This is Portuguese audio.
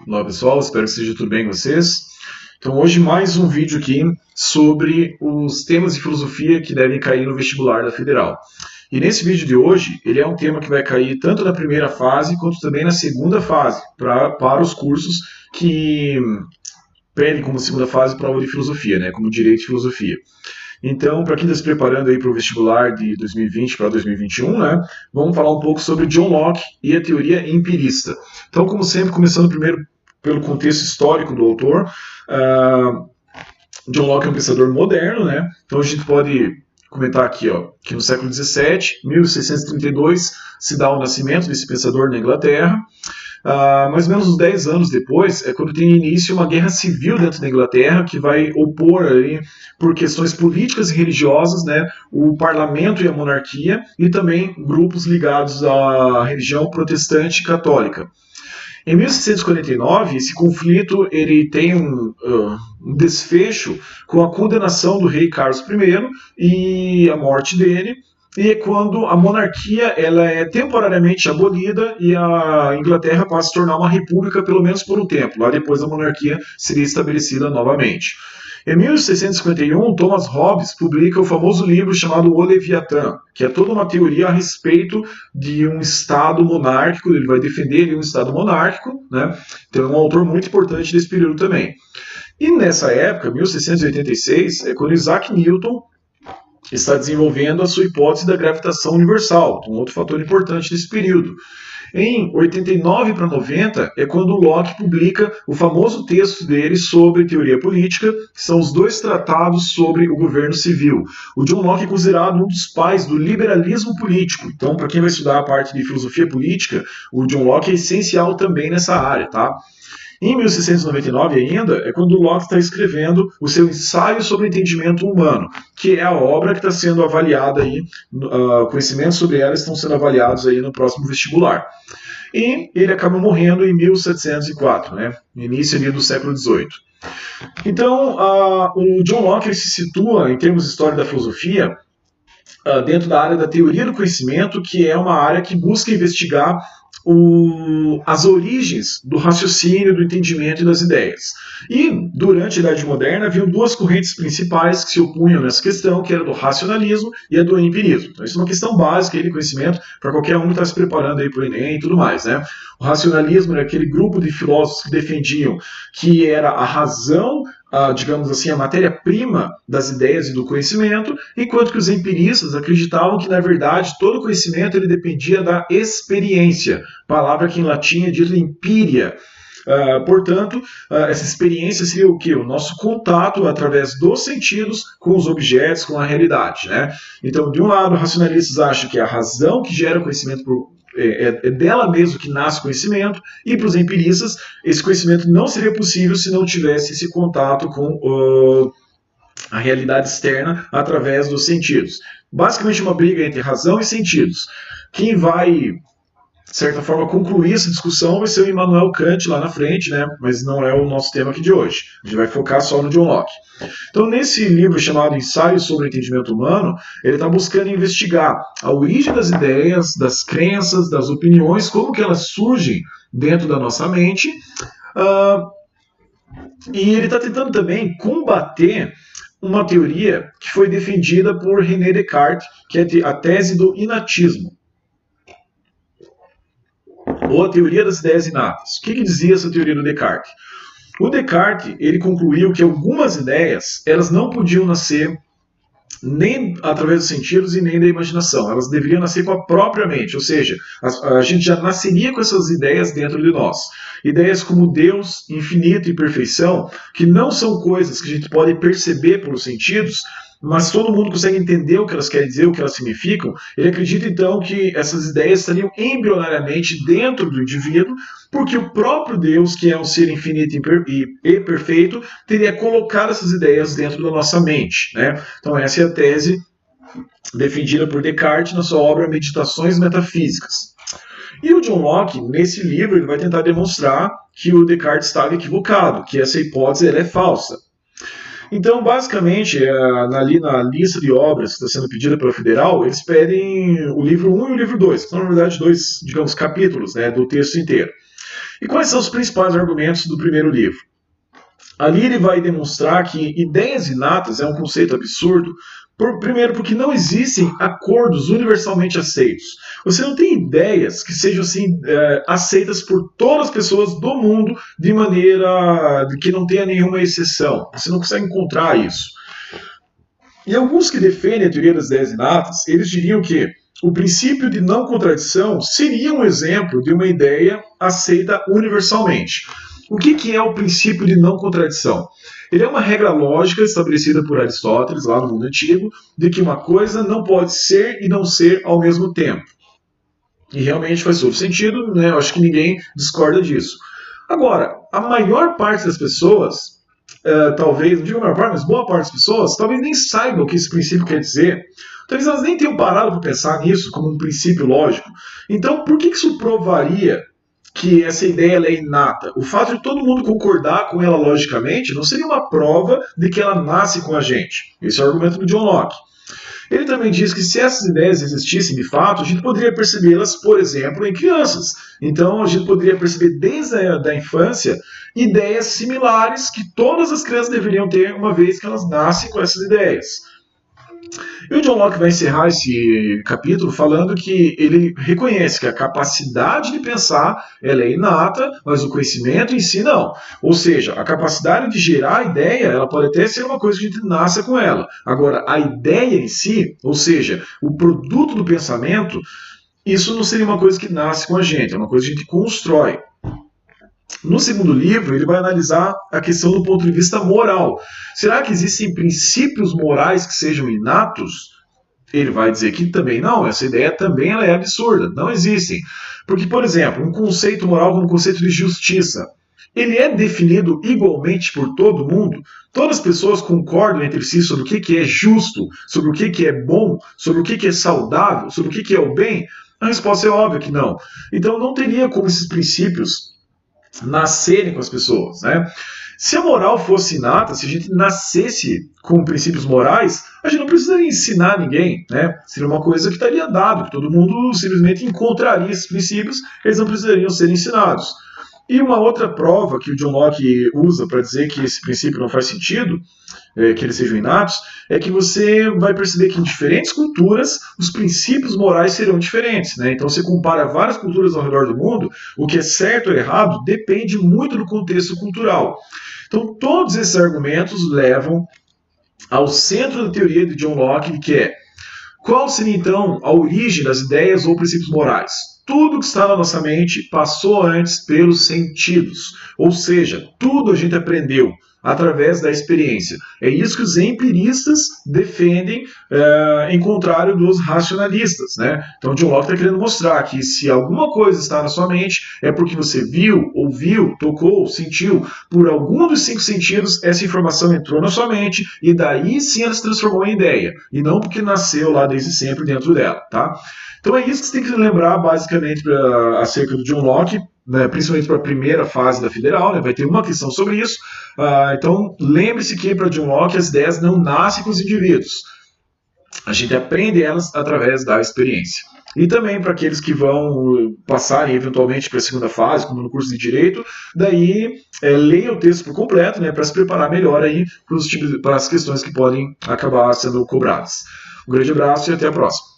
Olá pessoal, espero que esteja tudo bem com vocês. Então hoje mais um vídeo aqui sobre os temas de filosofia que devem cair no vestibular da Federal. E nesse vídeo de hoje, ele é um tema que vai cair tanto na primeira fase quanto também na segunda fase, para os cursos que pedem como segunda fase prova de filosofia, né, como direito de filosofia. Então, para quem está se preparando aí para o vestibular de 2020 para 2021, né, vamos falar um pouco sobre John Locke e a teoria empirista. Então, como sempre, começando primeiro pelo contexto histórico do autor, John Locke é um pensador moderno, né? Então a gente pode comentar aqui, ó, que no século XVII, 1632, se dá o nascimento desse pensador na Inglaterra. Mais ou menos uns 10 anos depois, é quando tem início uma guerra civil dentro da Inglaterra, que vai opor ali, por questões políticas e religiosas, né, o parlamento e a monarquia, e também grupos ligados à religião protestante e católica. Em 1649, esse conflito ele tem um desfecho com a condenação do rei Carlos I e a morte dele, e é quando a monarquia ela é temporariamente abolida e a Inglaterra passa a se tornar uma república, pelo menos por um tempo. Lá depois a monarquia seria estabelecida novamente. Em 1651, Thomas Hobbes publica o famoso livro chamado O Leviatã, que é toda uma teoria a respeito de um Estado monárquico. Ele vai defender um Estado monárquico, né? Então é um autor muito importante desse período também. E nessa época, 1686, é quando Isaac Newton está desenvolvendo a sua hipótese da gravitação universal, um outro fator importante desse período. Em 89 para 90 é quando Locke publica o famoso texto dele sobre teoria política, que são os dois tratados sobre o governo civil. O John Locke é considerado um dos pais do liberalismo político. Então, para quem vai estudar a parte de filosofia política, o John Locke é essencial também nessa área, tá? Em 1699 ainda, é quando Locke está escrevendo o seu ensaio sobre o entendimento humano, que é a obra que está sendo avaliada aí, conhecimentos sobre ela estão sendo avaliados aí no próximo vestibular. E ele acaba morrendo em 1704, né, no início ali do século XVIII. Então, o John Locke ele se situa, em termos de história da filosofia, dentro da área da teoria do conhecimento, que é uma área que busca investigar as origens do raciocínio, do entendimento e das ideias. E, durante a Idade Moderna, haviam duas correntes principais que se opunham nessa questão, que era do racionalismo e a do empirismo. Então, isso é uma questão básica de conhecimento para qualquer um que está se preparando para o Enem e tudo mais, né? O racionalismo era aquele grupo de filósofos que defendiam que era a razão, digamos assim, a matéria-prima das ideias e do conhecimento, enquanto que os empiristas acreditavam que, na verdade, todo conhecimento ele dependia da experiência, palavra que em latim é dita empíria. Portanto, essa experiência seria o quê? O nosso contato através dos sentidos com os objetos, com a realidade, né? Então, de um lado, racionalistas acham que é a razão que gera conhecimento é dela mesmo que nasce o conhecimento, e para os empiristas, esse conhecimento não seria possível se não tivesse esse contato com a realidade externa através dos sentidos. Basicamente uma briga entre razão e sentidos. Quem vai, de certa forma, concluir essa discussão vai ser o Immanuel Kant lá na frente, né? Mas não é o nosso tema aqui de hoje. A gente vai focar só no John Locke. Então, nesse livro chamado Ensaio sobre o Entendimento Humano, ele está buscando investigar a origem das ideias, das crenças, das opiniões, como que elas surgem dentro da nossa mente, e ele está tentando também combater uma teoria que foi defendida por René Descartes, que é a tese do inatismo, ou a teoria das ideias inatas. O que dizia essa teoria do Descartes? O Descartes ele concluiu que algumas ideias elas não podiam nascer nem através dos sentidos e nem da imaginação. Elas deveriam nascer com a própria mente, ou seja, a gente já nasceria com essas ideias dentro de nós. Ideias como Deus, infinito e perfeição, que não são coisas que a gente pode perceber pelos sentidos, mas todo mundo consegue entender o que elas querem dizer, o que elas significam. Ele acredita então que essas ideias estariam embrionariamente dentro do indivíduo, porque o próprio Deus, que é um ser infinito e perfeito, teria colocado essas ideias dentro da nossa mente, né? Então essa é a tese defendida por Descartes na sua obra Meditações Metafísicas. E o John Locke, nesse livro, ele vai tentar demonstrar que o Descartes estava equivocado, que essa hipótese ela é falsa. Então, basicamente, ali na lista de obras que está sendo pedida pela Federal, eles pedem o livro 1 e o livro 2, que são, na verdade, dois, digamos, capítulos, né, do texto inteiro. E quais são os principais argumentos do primeiro livro? Ali ele vai demonstrar que ideias inatas é um conceito absurdo, primeiro porque não existem acordos universalmente aceitos. Você não tem ideias que sejam assim aceitas por todas as pessoas do mundo de maneira que não tenha nenhuma exceção. Você não consegue encontrar isso. E alguns que defendem a teoria das ideias inatas, eles diriam que o princípio de não contradição seria um exemplo de uma ideia aceita universalmente. O que é o princípio de não contradição? Ele é uma regra lógica estabelecida por Aristóteles, lá no mundo antigo, de que uma coisa não pode ser e não ser ao mesmo tempo. E realmente faz todo sentido, né? Eu acho que ninguém discorda disso. Agora, a maior parte das pessoas, talvez, não digo a maior parte, mas boa parte das pessoas, talvez nem saibam o que esse princípio quer dizer. Talvez elas nem tenham parado para pensar nisso como um princípio lógico. Então, por que isso provaria que essa ideia ela é inata? O fato de todo mundo concordar com ela logicamente não seria uma prova de que ela nasce com a gente. Esse é o argumento do John Locke. Ele também diz que se essas ideias existissem de fato, a gente poderia percebê-las, por exemplo, em crianças. Então, a gente poderia perceber desde a infância ideias similares que todas as crianças deveriam ter uma vez que elas nascem com essas ideias. E o John Locke vai encerrar esse capítulo falando que ele reconhece que a capacidade de pensar ela é inata, mas o conhecimento em si não. Ou seja, a capacidade de gerar ideia, ela pode até ser uma coisa que a gente nasce com ela. Agora, a ideia em si, ou seja, o produto do pensamento, isso não seria uma coisa que nasce com a gente, é uma coisa que a gente constrói. No segundo livro, ele vai analisar a questão do ponto de vista moral. Será que existem princípios morais que sejam inatos? Ele vai dizer que também não, essa ideia também ela é absurda, não existem. Porque, por exemplo, um conceito moral como o conceito de justiça, ele é definido igualmente por todo mundo? Todas as pessoas concordam entre si sobre o que é justo, sobre o que é bom, sobre o que é saudável, sobre o que é o bem? A resposta é óbvia que não. Então não teria como esses princípios nascerem com as pessoas, né? Se a moral fosse inata, se a gente nascesse com princípios morais, a gente não precisaria ensinar ninguém, né? Seria uma coisa que estaria dado, que todo mundo simplesmente encontraria esses princípios, eles não precisariam ser ensinados. E uma outra prova que o John Locke usa para dizer que esse princípio não faz sentido, que eles sejam inatos, é que você vai perceber que em diferentes culturas os princípios morais serão diferentes, né? Então você compara várias culturas ao redor do mundo, o que é certo ou errado depende muito do contexto cultural. Então todos esses argumentos levam ao centro da teoria de John Locke, que é: qual seria então a origem das ideias ou princípios morais? Tudo que está na nossa mente passou antes pelos sentidos, ou seja, tudo a gente aprendeu através da experiência. É isso que os empiristas defendem, em contrário dos racionalistas, né? Então, John Locke está querendo mostrar que se alguma coisa está na sua mente, é porque você viu, ouviu, tocou, sentiu, por algum dos 5 sentidos, essa informação entrou na sua mente e daí sim ela se transformou em ideia, e não porque nasceu lá desde sempre dentro dela, tá? Então é isso que você tem que lembrar basicamente acerca do John Locke, né, principalmente para a primeira fase da Federal, né, vai ter uma questão sobre isso. Então lembre-se que para John Locke as ideias não nascem com os indivíduos. A gente aprende elas através da experiência. E também para aqueles que vão passarem eventualmente para a segunda fase, como no curso de Direito, daí leia o texto por completo, né, para se preparar melhor aí para as questões que podem acabar sendo cobradas. Um grande abraço e até a próxima.